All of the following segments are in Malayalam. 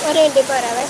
ഒരു മിനിറ്റ് പോരാവേ.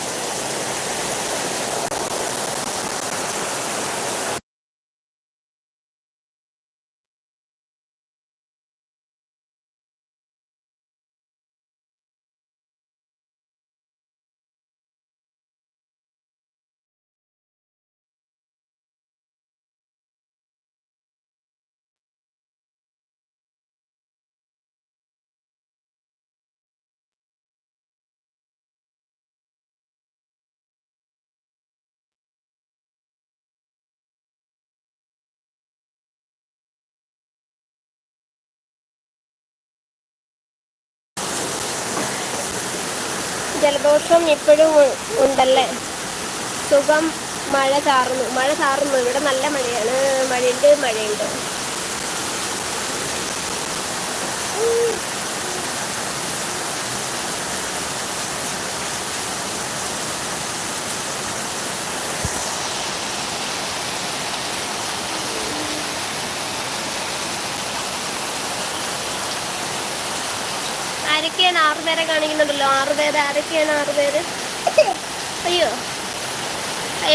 ജലദോഷം ഇപ്പോഴും ഉണ്ടല്ലേ? സുഖം. മഴ ചാറുന്നു. ഇവിടെ നല്ല മഴയാണ്. മഴയുണ്ട്. ആരൊക്കെയാണ് 6 പേരെ കാണിക്കുന്നുണ്ടല്ലോ? 6 പേര് ആരൊക്കെയാണ്? 6 പേര്. അയ്യോ,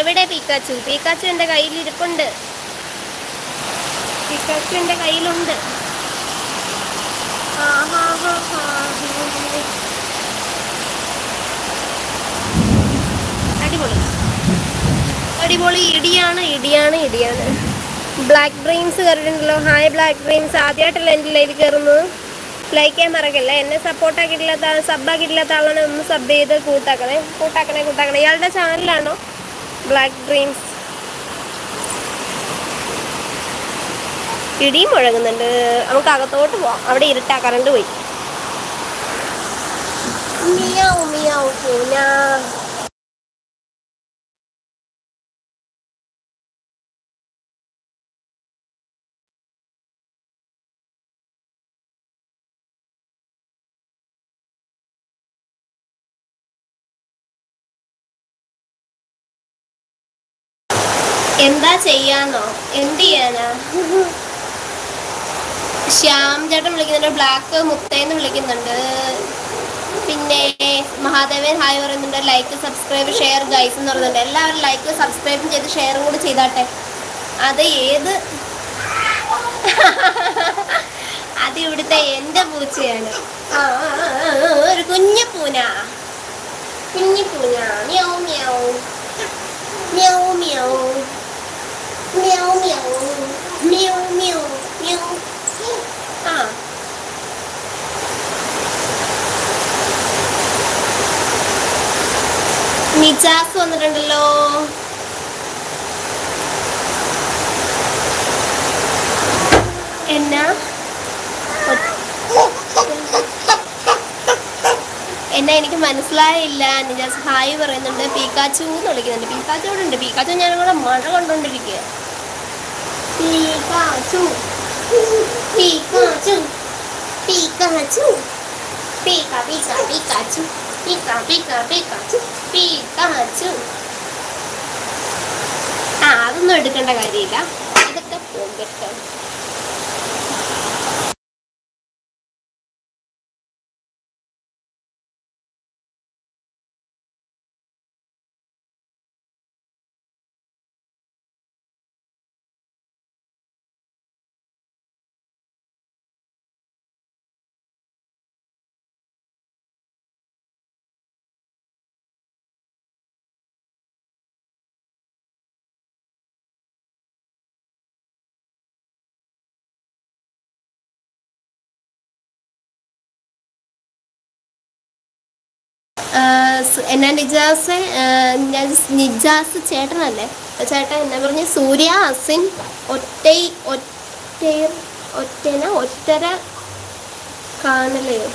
എവിടെ പീക്കാച്ചു? പീക്കാച്ചു എൻ്റെ കയ്യിലിരിപ്പുണ്ട്. പീക്കാച്ചു എൻ്റെ കയ്യിലുണ്ട്. അടിപൊളി. ഇടിയാണ്. ബ്ലാക്ക് ഡ്രീംസ് കയറിയിട്ടുണ്ടല്ലോ. Hi Black Dreams. ആദ്യമായിട്ടല്ല എൻ്റെ ലൈവിൽ കയറുന്നത്. ലൈക്ക് ചെയ്യാൻ മറക്കല്ല. എന്നെ സബ്ബാക്കിയിട്ടില്ലാത്ത ആളാണ്. ഒന്ന് സബ് ചെയ്ത് കൂട്ടാക്കണേ. ഇയാളുടെ ചാനലാണോ ബ്ലാക്ക് ഡ്രീംസ്? ഇടിയും മുഴങ്ങുന്നുണ്ട്. നമുക്ക് അകത്തോട്ട് പോവാം. അവിടെ ഇരുട്ടാ, കറണ്ട് പോയി. എന്താ ചെയ്യാന്നോ? എന്ത് ചെയ്യാനാ? ശ്യാം ചേട്ടൻ വിളിക്കുന്നുണ്ട്. ബ്ലാക്ക് മുത്തേന്ന് വിളിക്കുന്നുണ്ട്. പിന്നെ മഹാദേവൻ ഹായ് പറയുന്നുണ്ട്. ലൈക്ക് സബ്സ്ക്രൈബ് ഷെയർ ഗൈസ് എന്ന് പറയുന്നുണ്ട്. എല്ലാവരും ലൈക്ക് സബ്സ്ക്രൈബും ചെയ്ത് ഷെയറും കൂടി ചെയ്താട്ടെ. അത് ഇവിടുത്തെ എൻ്റെ പൂച്ചയാണ്. ഒരു കുഞ്ഞു പൂന. മ്യാവ് മ്യാവ് മ്യാവ് മ്യാവ് മ്യാവ് മ്യാവ് മ്യാവ് മ്യാവ്. നിജാസ് വന്നിട്ടുണ്ടല്ലോ. എന്നാ എനിക്ക് മനസ്സിലായില്ല. നിജാസ് ഹായ് പറയുന്നുണ്ട്. പീക്കാച്ചു എന്ന് വിളിക്കുന്നുണ്ട്. പീക്കാച്ചു ഇവിടെ ഉണ്ട്. പീക്കാച്ചു ഞാനും കൂടെ മഴ കണ്ടോണ്ടിരിക്കുക. പീക്കാച്ചു പീക്കാച്ചു പീക്കാച്ചു പീക്ക പീക്ക പീക്കാച്ചു പീക്ക പീക്ക പീക്കാച്ചു പീക്കാച്ചു. അതൊന്നും എടുക്കേണ്ട കാര്യമില്ല. ഇതൊക്കെ പോകട്ടെ. എന്നാ നിജാസ് ചേട്ടനല്ലേ? ചേട്ടൻ എന്നാ പറഞ്ഞ സൂര്യ അസിൻ ഒറ്റര കാണലയോ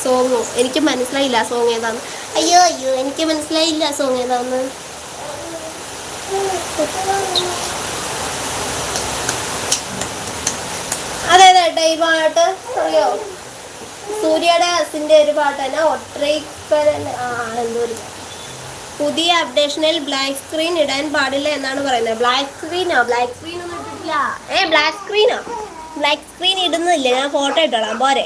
സോങ്ങോ? എനിക്ക് മനസ്സിലായില്ല സോങ് ഏതാന്ന്. അയ്യോ എനിക്ക് മനസ്സിലായില്ല സോങ് ഏതാന്ന്. അതേതാട്ടെ ഈ പാട്ട് അറിയോ? സൂര്യയുടെ അസിൻ്റെ ഒരു പാട്ട് തന്നെ. എന്തോ ഒരു പുതിയ അപ്ഡേഷനിൽ ബ്ലാക്ക് സ്ക്രീൻ ഇടാൻ പാടില്ല എന്നാണ് പറയുന്നത്. ബ്ലാക്ക് സ്ക്രീൻ ഒന്നും ഇട്ടിട്ടില്ല. ബ്ലാക്ക് സ്ക്രീൻ ഇടുന്നില്ല. ഞാൻ ഫോട്ടോ ഇട്ടോളാം പോരെ.